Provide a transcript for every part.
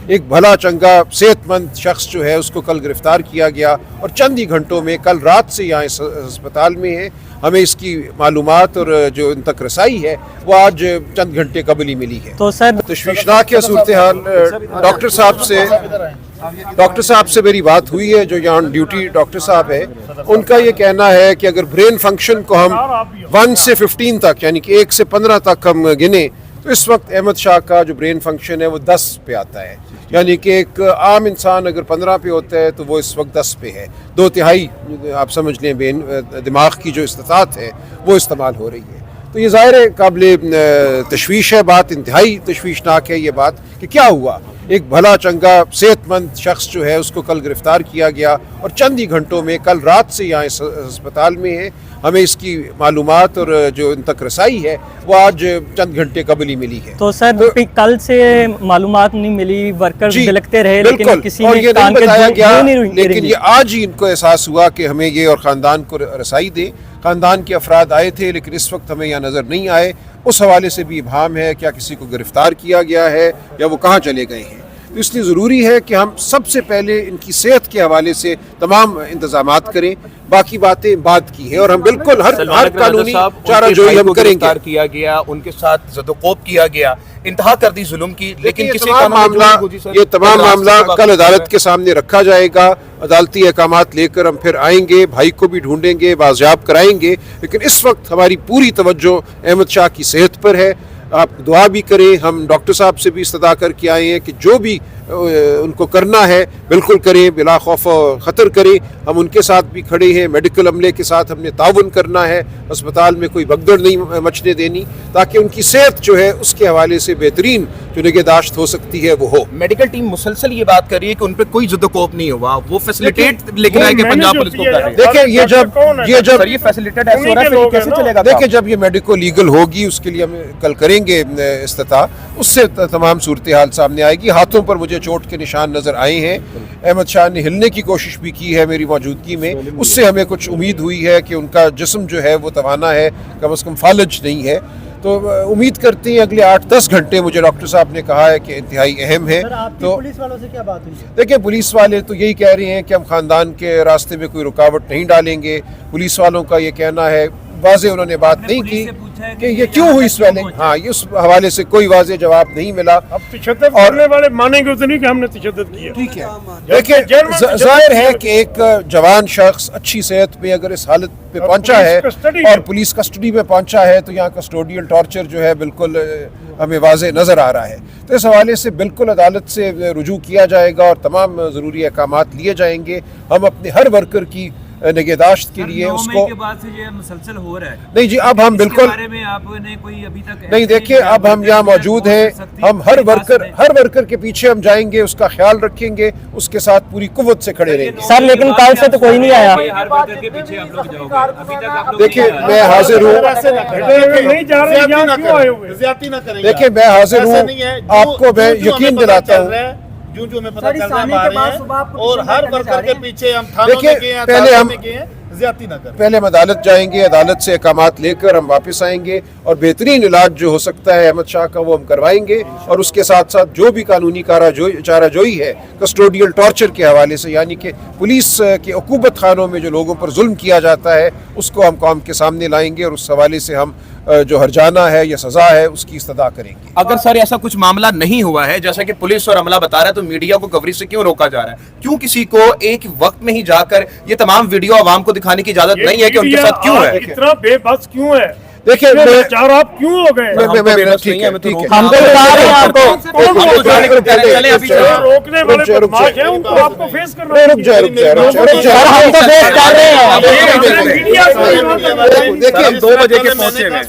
ایک بھلا چنگا صحت مند شخص جو ہے اس کو کل گرفتار کیا گیا اور چند ہی گھنٹوں میں کل رات سے یہاں اس ہسپتال میں ہے. ہمیں اس کی معلومات اور جو ان تک رسائی ہے وہ آج چند گھنٹے قبل ہی ملی ہے. تو سر تشویشناک ہے صورتحال. ڈاکٹر صاحب سے میری بات ہوئی ہے جو یہاں ڈیوٹی ڈاکٹر صاحب ہے. ان کا یہ کہنا ہے کہ اگر برین فنکشن کو ہم 1 سے 15 تک یعنی کہ 1 سے 15 تک ہم گنیں تو اس وقت احمد شاہ کا جو برین فنکشن ہے وہ 10 پہ آتا ہے. یعنی کہ ایک عام انسان اگر 15 پہ ہوتا ہے تو وہ اس وقت 10 پہ ہے. 2/3 آپ سمجھ لیں دماغ کی جو استطاعت ہے وہ استعمال ہو رہی ہے. تو یہ ظاہر قابل تشویش ہے بات, انتہائی تشویشناک ہے یہ بات کہ کیا ہوا. ایک بھلا چنگا صحت مند شخص جو ہے اس کو کل گرفتار کیا گیا اور چند ہی گھنٹوں میں کل رات سے یہاں اس ہسپتال میں ہے. ہمیں اس کی معلومات اور جو ان تک رسائی ہے وہ آج چند گھنٹے قبل ہی ملی ہے. تو سر کل سے معلومات نہیں ملی, ورکر بلکتے رہے بالکل, کسی اور نے یہ نہیں بتایا گیا, لیکن لیکن یہ آج ہی ان کو احساس ہوا کہ ہمیں یہ اور خاندان کو رسائی دیں. خاندان کے افراد آئے تھے لیکن اس وقت ہمیں یہاں نظر نہیں آئے. اس حوالے سے بھی ابہام ہے کیا کسی کو گرفتار کیا گیا ہے یا وہ کہاں چلے گئے ہیں. تو اس لیے ضروری ہے کہ ہم سب سے پہلے ان کی صحت کے حوالے سے تمام انتظامات کریں. باقی باتیں بعد کی ہیں اور ہم بالکل ہر قانونی چارہ جوئی ہم کریں گے. کیا گیا, ان کے ساتھ زد و کوب کیا گیا, انتہا کر دی ظلم کی, لیکن یہ تمام معاملہ کل عدالت کے سامنے رکھا جائے گا. عدالتی احکامات لے کر ہم پھر آئیں گے, بھائی کو بھی ڈھونڈیں گے, بازیاب کرائیں گے. لیکن اس وقت ہماری پوری توجہ احمد شاہ کی صحت پر ہے. آپ دعا بھی کریں. ہم ڈاکٹر صاحب سے بھی استدعا کر کے آئے ہیں کہ جو بھی ان کو کرنا ہے بالکل کریں, بلا خوف و خطر کریں. ہم ان کے ساتھ بھی کھڑے ہیں, میڈیکل عملے کے ساتھ ہم نے تعاون کرنا ہے. اسپتال میں کوئی بھگدڑ نہیں مچنے دینی تاکہ ان کی صحت جو ہے اس کے حوالے سے بہترین جو نگہداشت ہو سکتی ہے وہ ہو. میڈیکل ٹیم مسلسل یہ بات کر رہی ہے کہ ان پہ کوئی زد و کوب نہیں ہوا, وہ فیسلیٹیٹ لے کے آئے کہ پنجاب پولیس کو کر رہے ہیں. دیکھیں یہ فیسلیٹیٹ ایسے ہو رہا ہے, کیسے چلے گا؟ دیکھیں جب یہ میڈیکو لیگل ہوگی اس کے لیے ہم کل کریں گے استطاع, اس سے تمام صورتحال سامنے آئے گی. ہاتھوں پر مجھے چوٹ کے نشان نظر آئے ہیں. احمد شاہ نے ہلنے کی کوشش بھی کی ہے میری موجودگی میں. اس سے ہمیں کچھ امید ہوئی ہے کہ ان کا جسم جو ہے وہ توانا ہے, کم از کم فالج نہیں ہے. تو امید کرتے ہیں اگلے 8-10 گھنٹے مجھے ڈاکٹر صاحب نے کہا ہے کہ انتہائی اہم ہے. تو پولیس والوں سے کیا بات ہوئی؟ دیکھیں پولیس والے تو یہی کہہ رہے ہیں کہ ہم خاندان کے راستے میں کوئی رکاوٹ نہیں ڈالیں گے. پولیس والوں کا یہ کہنا ہے, واضح انہوں نے بات نہیں کی کہ یہ کیوں ہوئی سویلنگ. ہاں, یہ اس حوالے سے کوئی واضح جواب نہیں ملا. اب تشدد کرنے والے مانیں گے اتنی کہ ہم نے تشدد کیا. ٹھیک ہے, دیکھیں ظاہر ہے کہ ایک جوان شخص اچھی صحت میں اگر اس حالت پہ پہنچا ہے اور پولیس کسٹڈی میں پہنچا ہے تو یہاں کسٹوڈیل ٹارچر جو ہے بالکل ہمیں واضح نظر آ رہا ہے. تو اس حوالے سے بالکل عدالت سے رجوع کیا جائے گا اور تمام ضروری احکامات لیے جائیں گے. ہم اپنے ہر ورکر کی نگہداشت کے لیے اس کو مسلسل ہو رہا ہے. نہیں جی, اب ہم بالکل نہیں, دیکھیں اب ہم یہاں موجود ہیں. ہم ہر ورکر کے پیچھے ہم جائیں گے, اس کا خیال رکھیں گے, اس کے ساتھ پوری قوت سے کھڑے رہیں گے. سر لیکن کل سے تو کوئی نہیں آیا. دیکھیں میں حاضر ہوں, دیکھیں میں حاضر ہوں, آپ کو میں یقین دلاتا ہوں. جو میں پتہ چل رہا ہے ہمارے ہیں اور ہر ورکر کے پیچھے ہم تھانوں میں گئے ہیں, زیادتی نہ کریں. پہلے ہم عدالت جائیں گے, عدالت سے احکامات لے کر ہم واپس آئیں گے اور بہترین علاج جو ہو سکتا ہے احمد شاہ کا وہ ہم کروائیں گے. اور اس کے ساتھ ساتھ جو بھی قانونی چارہ جوئی ہے کسٹوڈیل ٹارچر کے حوالے سے, یعنی کہ پولیس کے عقوبت خانوں میں جو لوگوں پر ظلم کیا جاتا ہے اس کو ہم قوم کے سامنے لائیں گے اور اس حوالے سے ہم جو ہرجانہ ہے یا سزا ہے اس کی استدعا کریں گے. اگر سر ایسا کچھ معاملہ نہیں ہوا ہے جیسا کہ پولیس اور عملہ بتا رہا ہے تو میڈیا کو کوریج سے کیوں روکا جا رہا ہے؟ کیوں کسی کو ایک وقت میں ہی جا کر یہ تمام ویڈیو عوام کو دکھانے کی اجازت نہیں ہے کہ ان کے ساتھ کیوں ہے؟ اتنا بے بس کیوں ہے؟ دیکھیں چار آپ کیوں ہو گئے؟ ٹھیک ہے, ہم تو بتا رہے ہیں آپ کو روکنے والے بدماش ہیں, ان کو آپ کو فیس کرنا ہے. رک جائے ہم تو فیس کر رہے ہیں. دیکھیں 2 بجے کے پہنچے ہیں.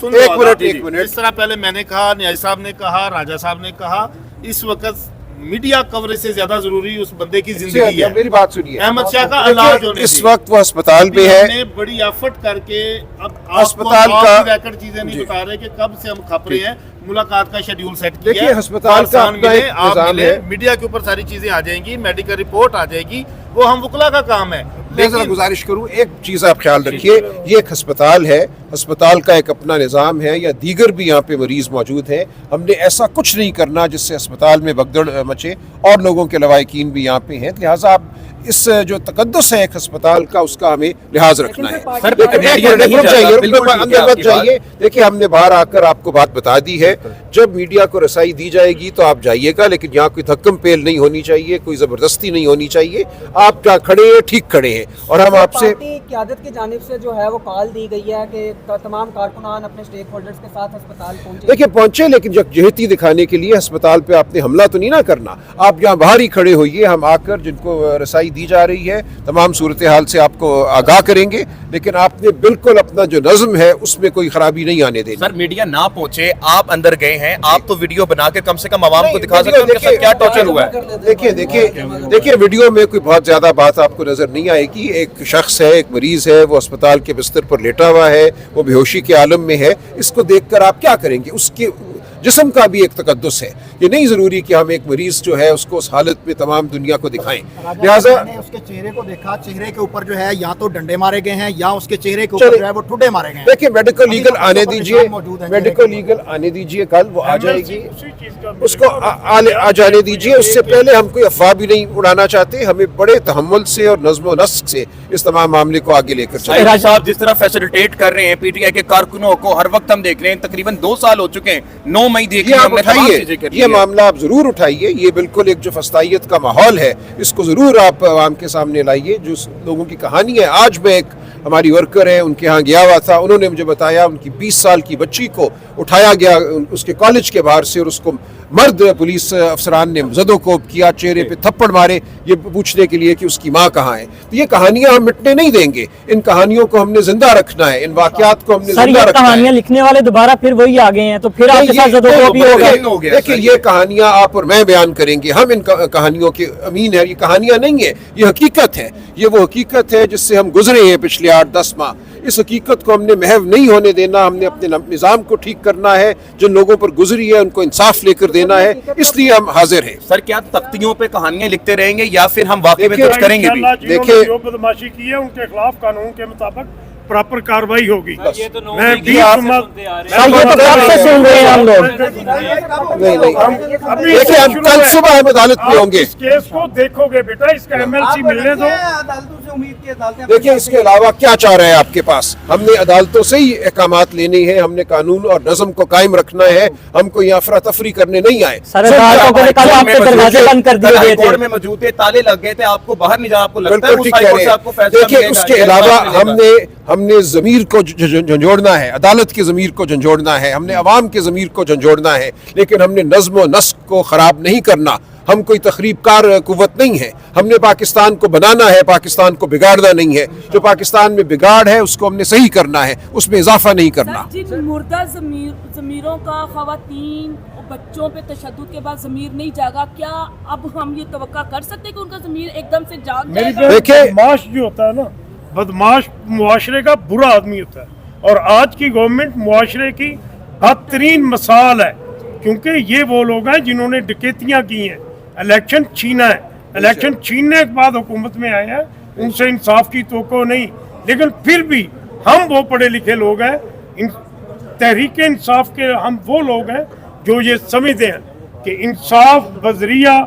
ایک منٹ اس طرح پہلے میں نے کہا, نیاز صاحب نے کہا, راجہ صاحب نے کہا, اس وقت میڈیا کوریج سے زیادہ ضروری اس بندے کی زندگی ہے. میری بات سنیے, احمد شاہ کا علاج ہونے اس وقت وہ ہسپتال میں ہے. ہم نے بڑی ایفرٹ کر کے اب ہسپتال کا ریکارڈ چیزیں نہیں بتا رہے کہ کب سے ہم کھپ رہے ہیں, मुलाकात का शेड्यूल सेट किया देखिए, है। अस्पताल का फारसान अपना मिले, एक आप निज़ाम मिले, है। मीडिया के ऊपर सारी चीजें आ जाएंगी, मेडिकल रिपोर्ट आ जाएगी, वो हम वकला का काम है। मैं जरा गुजारिश करूं, एक चीज़ आप ख्याल रखिए, ये एक अस्पताल है, अस्पताल का एक अपना निज़ाम है, या दीगर भी यहाँ पे मरीज़ मौजूद हैं। हमने ऐसा कुछ नहीं करना जिससे अस्पताल में भगदड़ मचे, और लोगों के लवाहिकीन भी यहाँ पे हैं, लिहाजा आप इस जो तकद्दुस है एक अस्पताल का, उसका हमें लिहाज रखना है। सर, देखिए, मीडिया नहीं रुक जाएगा, जाइए, बिल्कुल ठीक है अंदर मत आपकी बात। जाइए। देखिए, हमने बाहर आकर आपको बात बता दी है, जब मीडिया को रसाई दी जाएगी तो आप जाइएगा, लेकिन यहाँ कोई धक्कम पेल नहीं होनी चाहिए, कोई ज़बरदस्ती नहीं होनी चाहिए। आप जहाँ खड़े हैं ठीक खड़े हैं, और हम आपसे पार्टी क़यादत की जानिब से जो है वो कॉल दी गई है कि तमाम कारकुनान अपने स्टेक होल्डर्स के साथ अस्पताल पहुंचे। देखिए, पहुंचे, लेकिन यकजहती दिखाने के लिए अस्पताल पे आपने हमला तो नहीं ना करना। आप यहाँ बाहर ही खड़े होइए, हम आकर जिनको रसाई दी जा रही है तमाम सूरत हाल से आपको आगाह करेंगे, लेकिन आपने बिल्कुल अपना जो नज़्म है उसमें कोई खराबी नहीं आने देनी। सर, मीडिया ना पहुंचे, आप अंदर गए हैं, आप तो वीडियो बनाकर कम से कम आवाम को दिखा सकते हो उनके साथ क्या टॉर्चर हुआ है। देखिए, वीडियो में कोई बहुत ज़्यादा बात आपको नज़र नहीं आएगी। एक शख्स है, एक मरीज़ है, वो अस्पताल के बिस्तर पर लेटा हुआ है, वो बेहोशी के आलम में है। इसको देखकर आप क्या करेंगे? उसके जिस्म का भी एक तकद्दुस है। ये नहीं ज़रूरी कि हम एक मरीज़ जो है उसको उस हालत में तमाम दुनिया को दिखाएं। लिहाजा मैंने उसके चेहरे को देखा, चेहरे के ऊपर जो है या तो डंडे मारे गए हैं या उसके चेहरे के ऊपर जो है वो ठुड्डे मारे गए हैं। देखिए, मेडिकल लीगल आने दीजिए, मौजूद है, मेडिकल लीगल आने दीजिए, कल वो आ जाएगी, उसी चीज का उसको आ जाने दीजिए। उससे पहले हम कोई अफवाह भी नहीं उड़ाना चाहते। हमें बड़े तहम्मुल से और नज़्म व नस्क से इस तमाम मामले को आगे लेकर चलें। राज साहब जिस तरह फैसिलिटेट कर रहे हैं पीटीआई के कारकुनों को, हर वक्त हम देख रहे हैं, तकरीबन 2 साल हो चुके हैं, 9 मई देख ये लिया आप हमने, तमाम चीजें उठाइए, करी ये है। मामला आप जरूर उठाइए। ये बिल्कुल एक जो फस्तायत का माहौल है, इसको जरूर आप आवाम के सामने लाइए। जो लोगों की कहानी है, आज मैं एक हमारी वर्कर है, उनके यहाँ गया हुआ था, उन्होंने मुझे बताया उनकी 20 साल की बच्ची को उठाया गया उसके कॉलेज के बाहर से, और उसको मर्द पुलिस अफसरान ने ज़दोकोब किया, चेहरे पे थप्पड़ मारे, ये पूछने के लिए कि उसकी माँ कहाँ है। तो ये कहानियां हम मिटने नहीं देंगे, इन कहानियों को हमने जिंदा रखना है, इन वाकयात को हमने सर, जिंदा ये रखना है। कहानियां लिखने वाले दोबारा फिर वही आ गए हैं, तो फिर आपके साथ ज़दोकोबी होगा। देखिए, ये कहानियां आप और मैं बयान करेंगे, हम इन कहानियों के अमीन है। ये कहानियां नहीं है, ये हकीकत है। ये वो हकीकत है जिससे हम गुजरे हैं पिछले 8-10 माह। इस हकीकत को हमने महव नहीं होने देना। हमने अपने निज़ाम को ठीक करना है, जिन लोगों पर गुजरी है उनको इंसाफ लेकर देना है, इसलिए हम हाजिर हैं। सर, क्या तख्तियों पे कहानियां लिखते रहेंगे या फिर हम वाकई में देखिए, कुछ करेंगे भी? इंशाअल्लाह जिन्होंने देखिए- जो बदमाशी की है उनके खिलाफ कानून के मुताबिक प्रॉपर कार्रवाई होगी। मैं सर, ये तो कब से सुन रहे हैं हम लोग। नहीं, अभी देखिए, हम कल सुबह हम अदालत में आप होंगे। इस केस को देखोगे बेटा, इसका एमएलसी मिलने दो। अदालतों से उम्मीद की अदालतें देखिए, इसके अलावा क्या चाह रहे हैं आपके पास? हमने अदालतों से ही अहकामात लेने हैं, हमने कानून और नज़म को कायम रखना है, हमको यहाँ अफरा तफरी करने नहीं आए। सर, अदालतों को कल आपके दरवाजे बंद कर दिए गए कोर्ट थे। में मौजूद थे, ताले लग गए थे, आपको बाहर नहीं जाना, आपको लगता है बिल्कुल उस ठीक हाई कह कोर्ट रहे से आपको हैं। फैसला देखिए, मिलेगा, उसके जवाब अलावा मिलेगा। हमने ज़मीर को झंझोड़ना है, अदालत की ज़मीर को झंझोड़ना है, हमने अवाम के ज़मीर को झंझोड़ना है, लेकिन हमने नज़्म व नस्क को ख़राब नहीं करना। हम कोई तखरीबकार कुव्वत नहीं है। हमने पाकिस्तान को बनाना है, पाकिस्तान को बिगाड़ना नहीं है। जो पाकिस्तान में बिगाड़ है उसको हमने सही करना है, उसमें इजाफा नहीं करना। जिन मुर्दा ज़मीरों का ख़वातीन और बच्चों पे तशद्दुद के बाद ज़मीर नहीं जागा, क्या अब हम ये तवक्का कर सकते हैं कि उनका ज़मीर एकदम से जाग मेरी जाएगा? देखिए- बदमाश जो होता है ना, बदमाश मुआशरे का बुरा आदमी होता है, और आज की गवर्नमेंट मुआशरे की बदतरीन मिसाल है, क्योंकि ये वो लोग हैं जिन्होंने डकैतियां की हैं, इलेक्शन छीना है, इलेक्शन छीनने के बाद हुकूमत में आए हैं, उनसे इंसाफ की तोको नहीं। लेकिन फिर भी हम वो पढ़े लिखे लोग हैं, तहरीक इंसाफ के हम वो लोग हैं जो ये समझते हैं कि इंसाफ बजरिया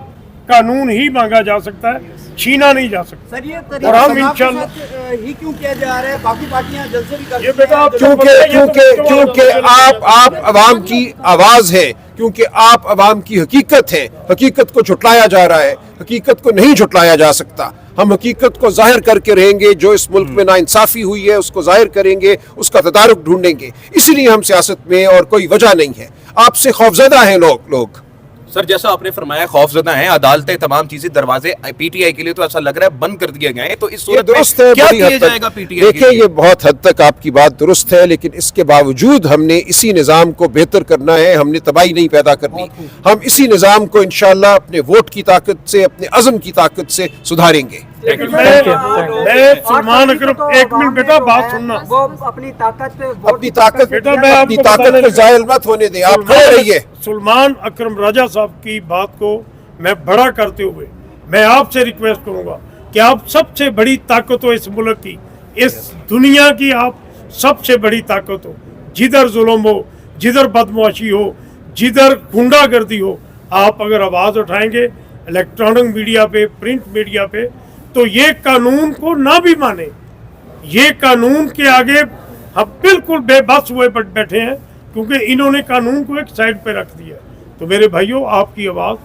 कानून ही मांगा जा सकता है, छीना नहीं जा सकता। सर, ये और हम तरीका इंशाअल्लाह ही क्यों किया जा रहा है? बाकी पार्टियां जल्द से भी कर ये बेटा आप क्योंकि आप अवाम की आवाज़ है, क्योंकि आप अवाम की हकीकत है। हकीकत को झुटलाया जा रहा है, हकीकत को नहीं झुटलाया जा सकता। हम हकीकत को जाहिर करके रहेंगे। जो इस मुल्क में नाइंसाफ़ी हुई है उसको जाहिर करेंगे, उसका तदारुक ढूंढेंगे। इसीलिए हम सियासत में, और कोई वजह नहीं है। आपसे खौफजदा हैं लोग। सर, जैसा आपने फरमाया खौफजदा हैं, अदालतें, तमाम चीजें, दरवाजे पीटीआई के लिए तो ऐसा लग रहा है बंद कर दिए गए हैं। तो इस ये सूरत दुरुस्त में है, क्या बड़ी किया हद तक। जाएगा पीटीआई? देखिए, ये बहुत हद तक आपकी बात दुरुस्त है, लेकिन इसके बावजूद हमने इसी निज़ाम को बेहतर करना है। हमने तबाही नहीं पैदा करनी। हम इसी निज़ाम को इंशाअल्लाह अपने वोट की ताकत से, अपने अज़म की ताकत से सुधारेंगे। लेकिन Thank you. मैं सलमान अकरम, एक मिनट बेटा बात सुनना, वो अपनी ताकत पे अपनी ताकत बेटा मैं अपनी आपको ताकत बताने को जायल मत होने दें, आप खड़े रहिए। सलमान अकरम राजा साहब की बात को मैं बड़ा करते हुए मैं आपसे रिक्वेस्ट करूंगा कि आप सबसे बड़ी ताकत हो इस मुल्क की, इस दुनिया की आप सबसे बड़ी ताकत हो। जिधर जुल्म हो, जिधर बदमाशी हो, जिधर गुंडागर्दी हो, आप अगर आवाज़ उठाएंगे इलेक्ट्रॉनिक मीडिया पे, प्रिंट मीडिया पे, तो ये कानून को ना भी माने, ये कानून के आगे हम बिल्कुल बेबस हुए बैठे हैं, क्योंकि इन्होंने कानून को एक साइड पे रख दिया। तो मेरे भाइयों, आपकी आवाज़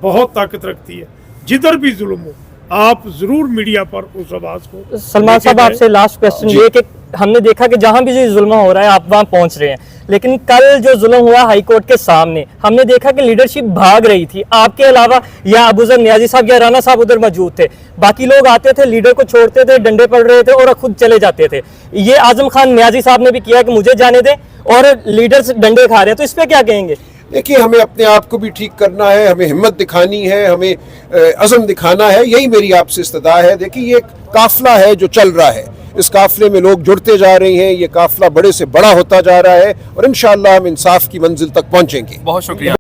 बहुत ताकत रखती है, जिधर भी जुल्म हो आप जरूर मीडिया पर उस आवाज़ को। सलमान साहब, आपसे लास्ट क्वेश्चन ये कि हमने देखा कि जहां भी जो जुल्म हो रहा है आप वहां पहुंच रहे हैं, लेकिन कल जो जुल्म हुआ हाई कोर्ट के सामने, हमने देखा कि लीडरशिप भाग रही थी, आपके अलावा या अबूजर नियाजी साहब या राना साहब उधर मौजूद थे, बाकी लोग आते थे, लीडर को छोड़ते थे, डंडे पड़ रहे थे और खुद चले जाते थे। ये आजम खान नियाजी साहब ने भी किया कि मुझे जाने दें, और लीडर्स डंडे खा रहे हैं, तो इस पे क्या कहेंगे? देखिए, हमें अपने आप को भी ठीक करना है, हमें हिम्मत दिखानी है, हमें अज़म दिखाना है, यही मेरी आपसे इस्तदा है। देखिए, ये काफ़िला है जो चल रहा है, इस काफ़िले में लोग जुड़ते जा रहे हैं, ये काफ़िला बड़े से बड़ा होता जा रहा है और इंशाअल्लाह हम इंसाफ की मंजिल तक पहुंचेंगे। बहुत शुक्रिया।